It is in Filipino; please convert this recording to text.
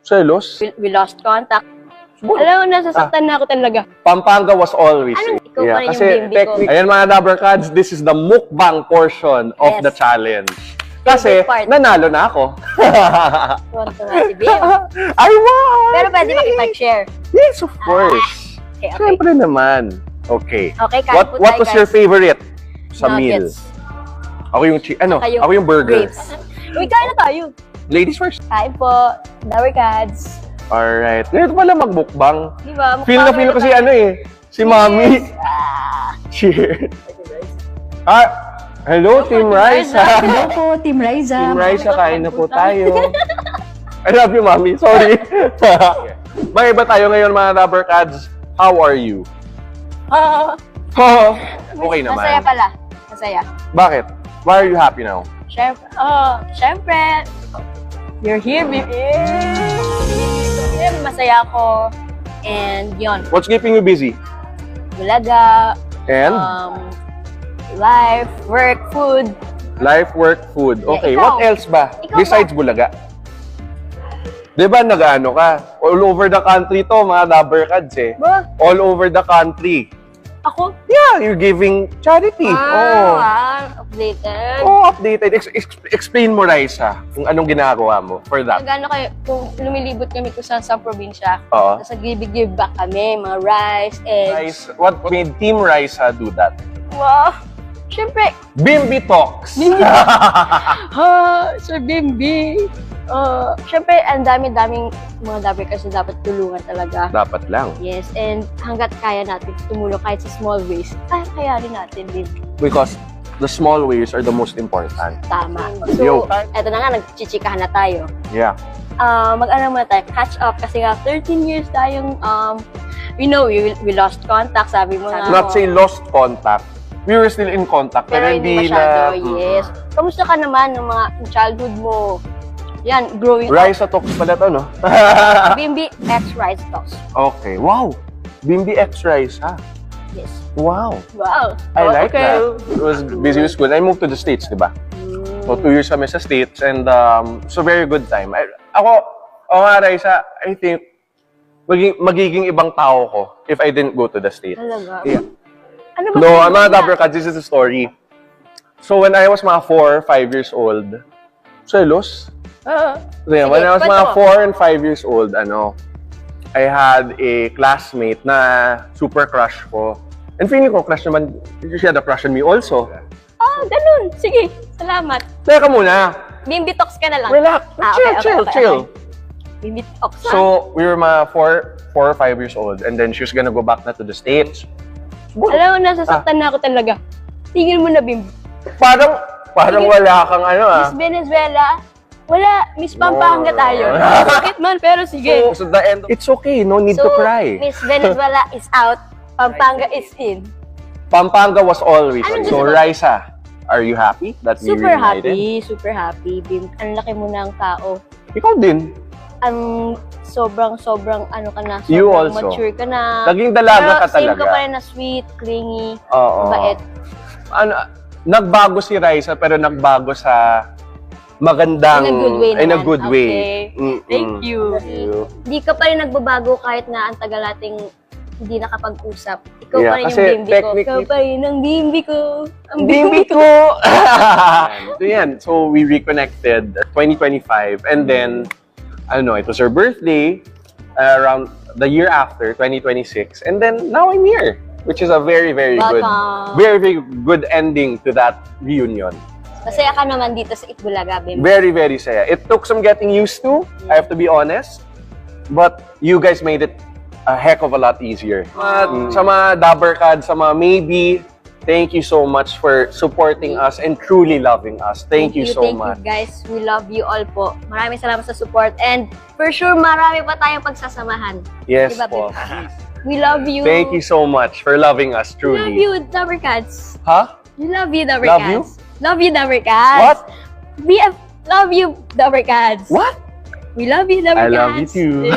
Selos? We lost contact. Alam mo, nasasaktan na ako talaga. Pampanga was always. Ikaw pa rin yung Kasi bimbi ko. ayan mga Dabbercads, this is the mukbang portion of Yes. the challenge. Kasi Favorite part. nanalo na ako. Tuwan-tuwa si Bim. I won! Pero pwede makipag-share. Yes, of course. Okay, okay. Siyempre naman. Okay. Okay, kain po What tayo, was your guys. favorite sa meal? Nuggets. Ako yung Saka ako yung burger. grapes. Uy, kain na tayo. Ladies first. Kain po. Dabbercads. Alright. Ganito pala magmukbang. Di ba? Feel na ko si si Mami. Cheers. Hello, Team Rice. Hello po, Team Riza. Team Rice, kain na po tayo. I love you, Mami. Sorry. May iba tayo ngayon, mga Dabbercads. How are you? Okay naman. Masaya pala. Masaya. Bakit? Why are you happy now? Syempre. You're here, baby. Masaya ako. And yon. What's keeping you busy? Bulaga. And? Life, work, food. Life, work, food. Okay, ikaw. what else ba? Ikaw Besides Bulaga? Di ba nag-ano ka? All over the country to, mga Dabbercads eh. Ba? All over the country. Ako? Yeah, you're giving charity. Updated. Updated. Explain mo, Raisa, kung anong ginagawa mo for that. Gano'n kayo, kung lumilibot kami kung saan sa probinsya, Oo. tapos nag-give back kami, mga rice, eggs. Rice, what made Team Raisa do that? Wow! Siyempre, Bimbi Talks. Sir Bimbi. Siyempre, ang dami-daming mga Dabbercads na dapat tulungan talaga. Dapat lang. Yes, and hanggat kaya natin tumulong kahit sa small ways, kaya rin natin, Bimbi. Because the small ways are the most important. Tama. Yo. So, eto na nga, nagchichikahan na tayo. Yeah. Mag-ano muna tayo, catch up kasi nga 13 years tayong, we lost contact, sabi mo nga. Not say lost contact. We were still in contact. Pero hindi masyado, yes. Kamusta ka naman ng mga childhood mo? Yan, growing up. Raisa Talks pala to, no? Bimbi X Rice Talks. Okay. Wow. Bimbi X Raisa. Yes. Wow. Wow. I like okay. that. It was busy with school. I moved to the States, di ba? So, 2 years kami sa States and so very good time. Ako nga, Raisa, I think magiging ibang tao ko if I didn't go to the States. Talaga? Yeah. Ano ba? No, I'm not Dabbercads. This is the story. So, when I was mga 4, 5 years old, selos? Yeah, when I was mga 4 and 5 years old, I had a classmate na super crush ko. And feeling ko, crush naman, she had a crush on me also. Ganun. Sige, salamat. Teka muna. Bimbi Talks ka na lang. Relax. Chill. Bimbi Talks. So, we were mga 4 or 5 years old and then she was gonna go back na to the States. Alam mo, nasasaktan na ako talaga. Tingin mo na, Bimbi. Parang wala kang Miss Venezuela, wala. Miss Pampanga tayo. Bakit man? Pero sige. So, the end, it's okay. No need to cry. Miss Venezuela is out. Pampanga is in. Pampanga was always in. Ano So, gusto mo? Raisa, are you happy that we Super reunited? super happy, Bim. Ang laki mo ng tao. Ikaw din. Sobrang ano ka na. You Sobrang also. mature ka na. Naging dalaga ka Same talaga. ka pa rin na sweet, clingy, Oo. bait. Nagbago si Raisa pero nagbago sa magandang In a good way in a naman. good way. Okay. Thank you. Hindi ka pa rin nagbabago kahit na ang tagal nating hindi nakapag-usap. Ikaw Yeah, pa rin kasi yung bimbi ko. technically- Ikaw pa rin ang bimbi ko. Ang Bimbi ko! So yan, so we reconnected at 2025 and then, it was her birthday around the year after, 2026, and then now I'm here, which is a very, very Welcome. very, very good ending to that reunion. Masaya ka naman dito sa Itbulaga, Bimbi. Very, very saya. It took some getting used to, I have to be honest, but you guys made it a heck of a lot easier. Sa mga Dabbercads, sa mga maybe, thank you so much for supporting us and truly loving us. Thank you so much. Thank you, guys. We love you all po. Maraming salamat sa support and for sure, marami pa tayong pagsasamahan. Yes Diba, po. We love you. Thank you so much for loving us, We love truly. you, Dabbercads. Huh? We love you, Dabbercads. Love you? Love you, Dabbercads. What? Love you, Dabbercads. What? We love you, I Dabbercads. love you too.